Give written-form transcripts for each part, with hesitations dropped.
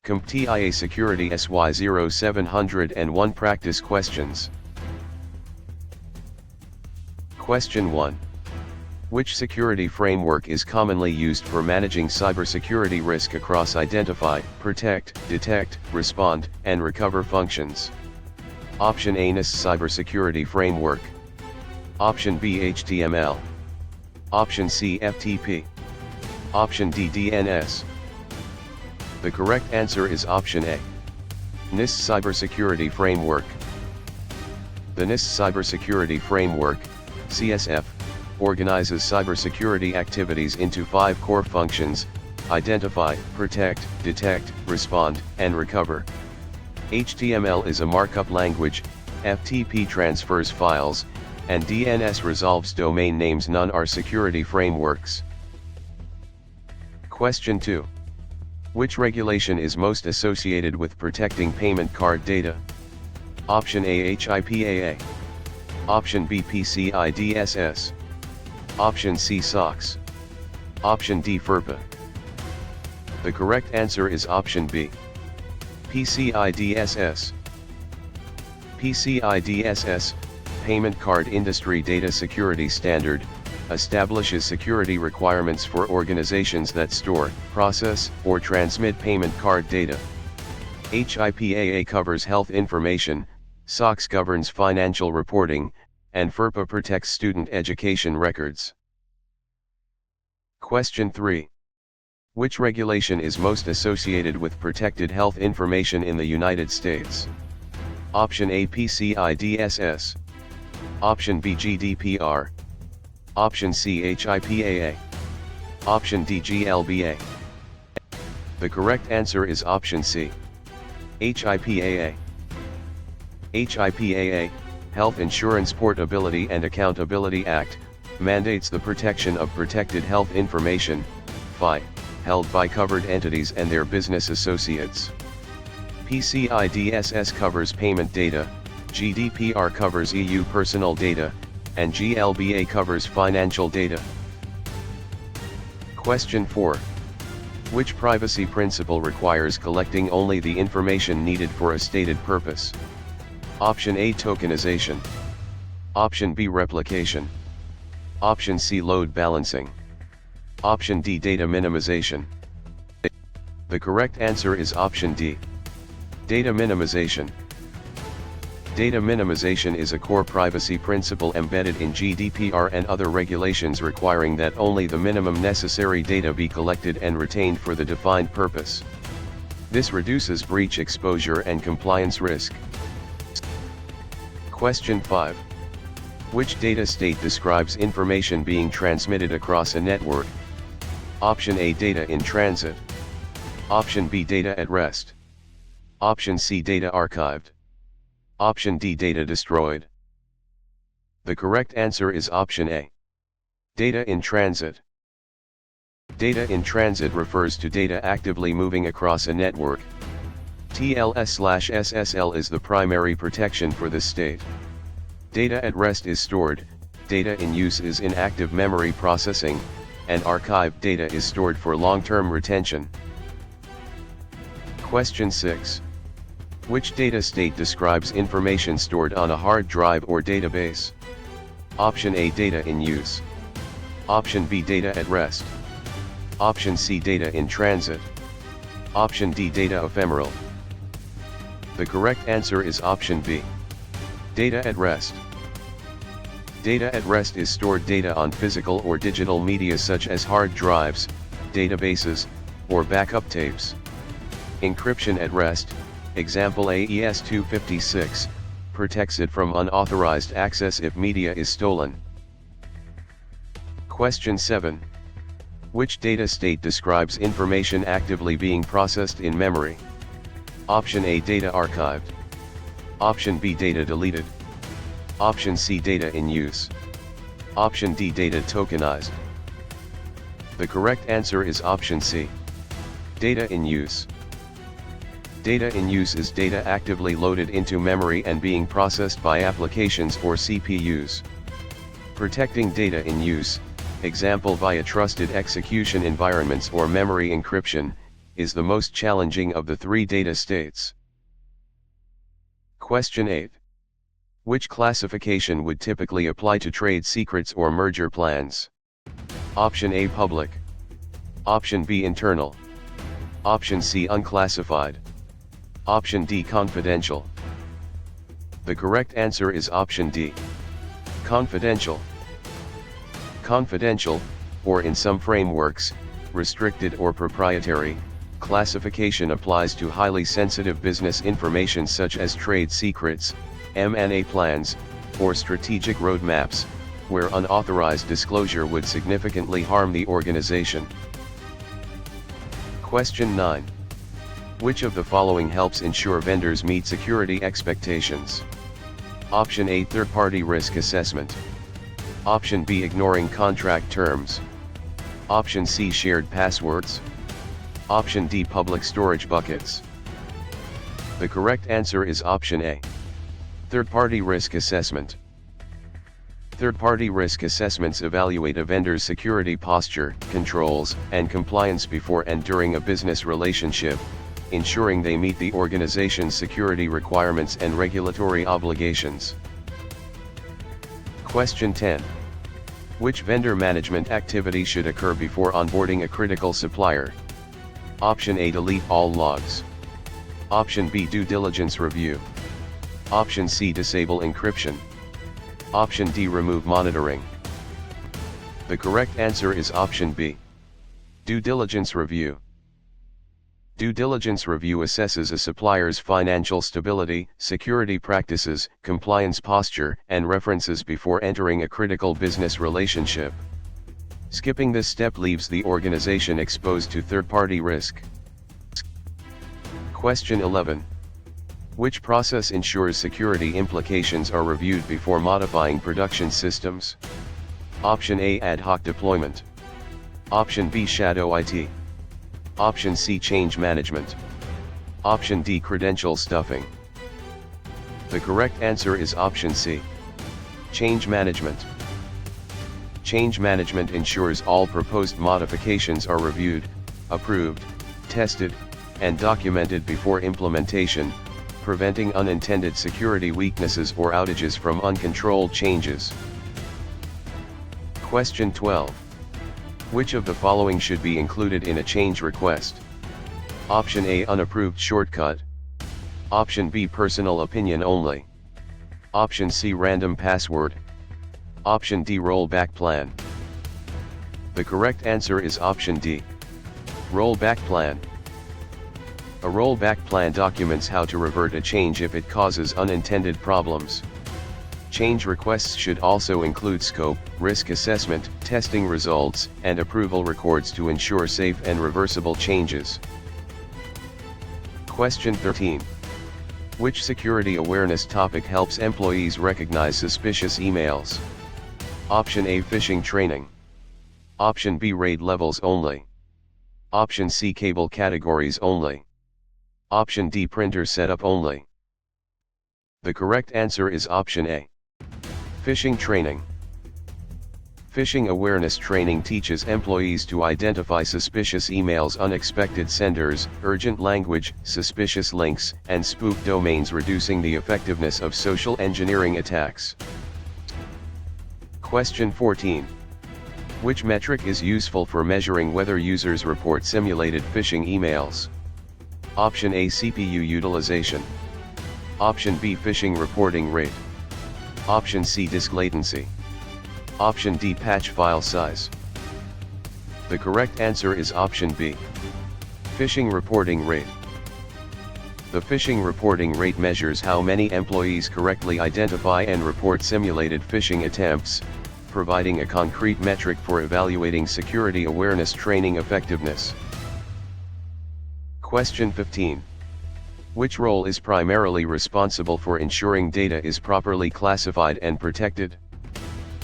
CompTIA Security SY0-701 Practice Questions. Question 1. Which security framework is commonly used for managing cybersecurity risk across identify, protect, detect, respond, and recover functions? Option A NIST Cybersecurity Framework. Option B HTML. Option C FTP. Option D DNS. The correct answer is option A. NIST Cybersecurity Framework. The NIST Cybersecurity Framework, CSF, organizes cybersecurity activities into 5 core functions: identify, protect, detect, respond, and recover. HTML is a markup language, FTP transfers files, and DNS resolves domain names. None are security frameworks. Question 2. Which regulation is most associated with protecting payment card data? Option A HIPAA. Option B PCI DSS. Option C SOX. Option D FERPA. The correct answer is option B. PCI DSS. PCI DSS, Payment Card Industry Data Security Standard, establishes security requirements for organizations that store, process, or transmit payment card data. HIPAA covers health information, SOX governs financial reporting, and FERPA protects student education records. Question 3. Which regulation is most associated with protected health information in the United States? Option A PCI DSS. Option B GDPR. Option C HIPAA. Option D GLBA. The correct answer is option C. HIPAA. HIPAA, Health Insurance Portability and Accountability Act, mandates the protection of protected health information, FI, held by covered entities and their business associates. PCI DSS covers payment data, GDPR covers EU personal data, and GLBA covers financial data. Question 4. Which privacy principle requires collecting only the information needed for a stated purpose? Option A tokenization. Option B replication. Option C load balancing. Option D data minimization. The correct answer is option D. Data minimization. Data minimization is a core privacy principle embedded in GDPR and other regulations requiring that only the minimum necessary data be collected and retained for the defined purpose. This reduces breach exposure and compliance risk. Question 5. Which data state describes information being transmitted across a network? Option A data in transit. Option B data at rest. Option C data archived. Option D data destroyed. The correct answer is option A. Data in transit. Data in transit refers to data actively moving across a network. TLS/SSL is the primary protection for this state. Data at rest is stored, data in use is in active memory processing, and archived data is stored for long-term retention. Question 6. Which data state describes information stored on a hard drive or database? Option A data in use. Option B data at rest. Option C data in transit. Option D data ephemeral. The correct answer is option B. Data at rest. Data at rest is stored data on physical or digital media such as hard drives, databases, or backup tapes. Encryption at rest, example AES 256, protects it from unauthorized access if media is stolen. Question 7. Which data state describes information actively being processed in memory? Option A data archived. Option B data deleted. Option C data in use. Option D data tokenized. The correct answer is option C. Data in use. Data in use is data actively loaded into memory and being processed by applications or CPUs. Protecting data in use, example via trusted execution environments or memory encryption, is the most challenging of the three data states? Question 8. Which classification would typically apply to trade secrets or merger plans? Option A, public. Option B, internal. Option C, unclassified. Option D, confidential. The correct answer is option D. Confidential. Confidential, or in some frameworks, restricted or proprietary, classification applies to highly sensitive business information such as trade secrets, M&A plans, or strategic roadmaps, where unauthorized disclosure would significantly harm the organization. Question 9. Which of the following helps ensure vendors meet security expectations? Option A, third-party risk assessment. Option B, ignoring contract terms. Option C, shared passwords. Option D, public storage buckets. The correct answer is option A. Third-party risk assessment. Third-party risk assessments evaluate a vendor's security posture, controls, and compliance before and during a business relationship, ensuring they meet the organization's security requirements and regulatory obligations. Question 10. Which vendor management activity should occur before onboarding a critical supplier? Option A, delete all logs. Option B, due diligence review. Option C, disable encryption. Option D, remove monitoring. The correct answer is option B. Due diligence review. Due diligence review assesses a supplier's financial stability, security practices, compliance posture, and references before entering a critical business relationship. Skipping this step leaves the organization exposed to third-party risk. Question 11. Which process ensures security implications are reviewed before modifying production systems? Option A, ad hoc deployment. Option B, shadow IT. Option C, change management. Option D, credential stuffing. The correct answer is option C. Change management. Change management ensures all proposed modifications are reviewed, approved, tested, and documented before implementation, preventing unintended security weaknesses or outages from uncontrolled changes. Question 12. Which of the following should be included in a change request? Option A, unapproved shortcut. Option B, personal opinion only. Option C, random password. Option D, rollback plan. The correct answer is option D. Rollback plan. A rollback plan documents how to revert a change if it causes unintended problems. Change requests should also include scope, risk assessment, testing results, and approval records to ensure safe and reversible changes. Question 13. Which security awareness topic helps employees recognize suspicious emails? Option A, phishing training. Option B, RAID levels only. Option C, cable categories only. Option D, printer setup only. The correct answer is option A. Phishing training. Phishing awareness training teaches employees to identify suspicious emails, unexpected senders, urgent language, suspicious links, and spoof domains, reducing the effectiveness of social engineering attacks. Question 14. Which metric is useful for measuring whether users report simulated phishing emails? Option A, CPU utilization. Option B, phishing reporting rate. Option C, disk latency. Option D, patch file size. The correct answer is option B. Phishing reporting rate. The phishing reporting rate measures how many employees correctly identify and report simulated phishing attempts, providing a concrete metric for evaluating security awareness training effectiveness. Question 15. Which role is primarily responsible for ensuring data is properly classified and protected?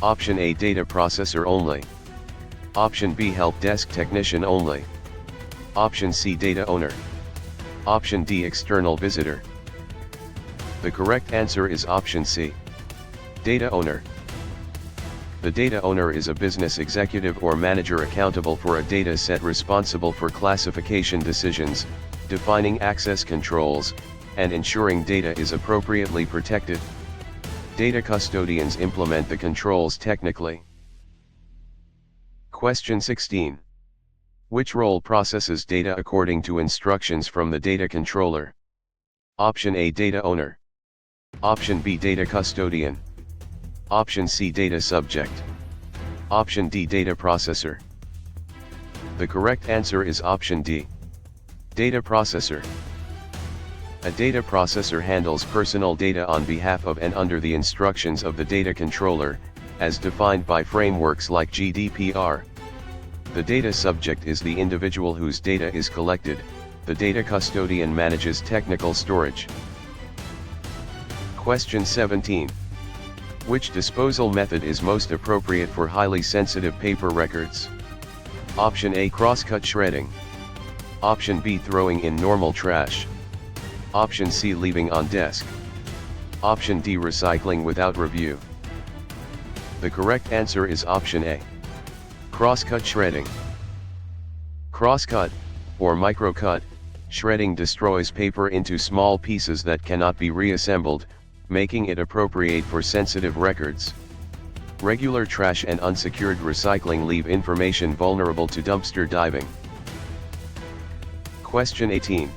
Option A, data processor only. Option B, help desk technician only. Option C, data owner. Option D, external visitor. The correct answer is option C. Data owner. The data owner is a business executive or manager accountable for a data set, responsible for classification decisions, defining access controls, and ensuring data is appropriately protected. Data custodians implement the controls technically. Question 16. Which role processes data according to instructions from the data controller? Option A, data owner. Option B, data custodian. Option C, data subject. Option D, data processor. The correct answer is option D, data processor. A data processor handles personal data on behalf of and under the instructions of the data controller, as defined by frameworks like GDPR. The data subject is the individual whose data is collected. The data custodian manages technical storage. Question 17. Which disposal method is most appropriate for highly sensitive paper records? Option A, cross-cut shredding. Option B, throwing in normal trash. Option C, leaving on desk. Option D, recycling without review. The correct answer is option A, cross-cut shredding. Cross-cut, or micro-cut, shredding destroys paper into small pieces that cannot be reassembled, making it appropriate for sensitive records. Regular trash and unsecured recycling leave information vulnerable to dumpster diving. Question 18.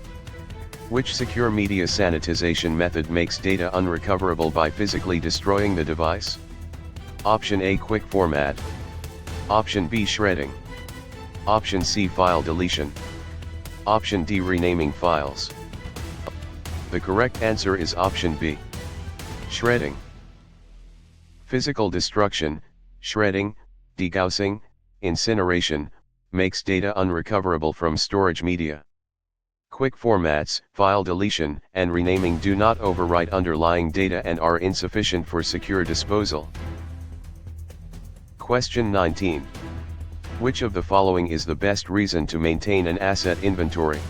Which secure media sanitization method makes data unrecoverable by physically destroying the device? Option A, quick format. Option B, shredding. Option C, file deletion. Option D, renaming files. The correct answer is option B, shredding. Physical destruction, shredding, degaussing, incineration, makes data unrecoverable from storage media. Quick formats, file deletion, and renaming do not overwrite underlying data and are insufficient for secure disposal. Question 19. Which of the following is the best reason to maintain an asset inventory?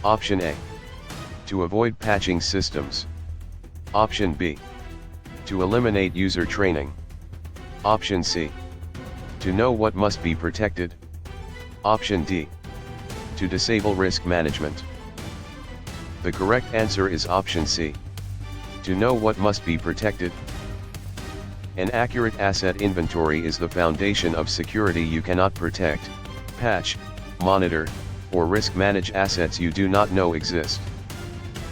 Option A, to avoid patching systems. Option B, to eliminate user training. Option C, to know what must be protected. Option D, to disable risk management. The correct answer is option C, to know what must be protected. An accurate asset inventory is the foundation of security. You cannot protect, patch, monitor, or risk manage assets you do not know exist.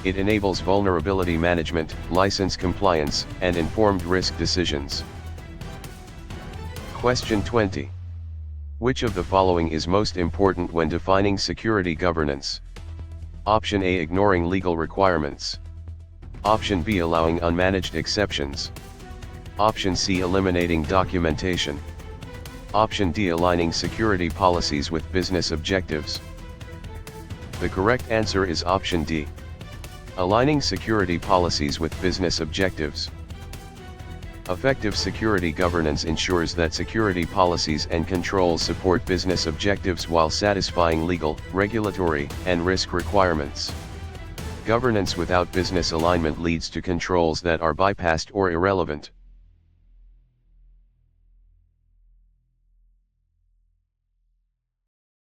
It enables vulnerability management, license compliance, and informed risk decisions. Question 20. Which of the following is most important when defining security governance? Option A, ignoring legal requirements. Option B, allowing unmanaged exceptions. Option C, eliminating documentation. Option D, aligning security policies with business objectives. The correct answer is option D, aligning security policies with business objectives. Effective security governance ensures that security policies and controls support business objectives while satisfying legal, regulatory, and risk requirements. Governance without business alignment leads to controls that are bypassed or irrelevant.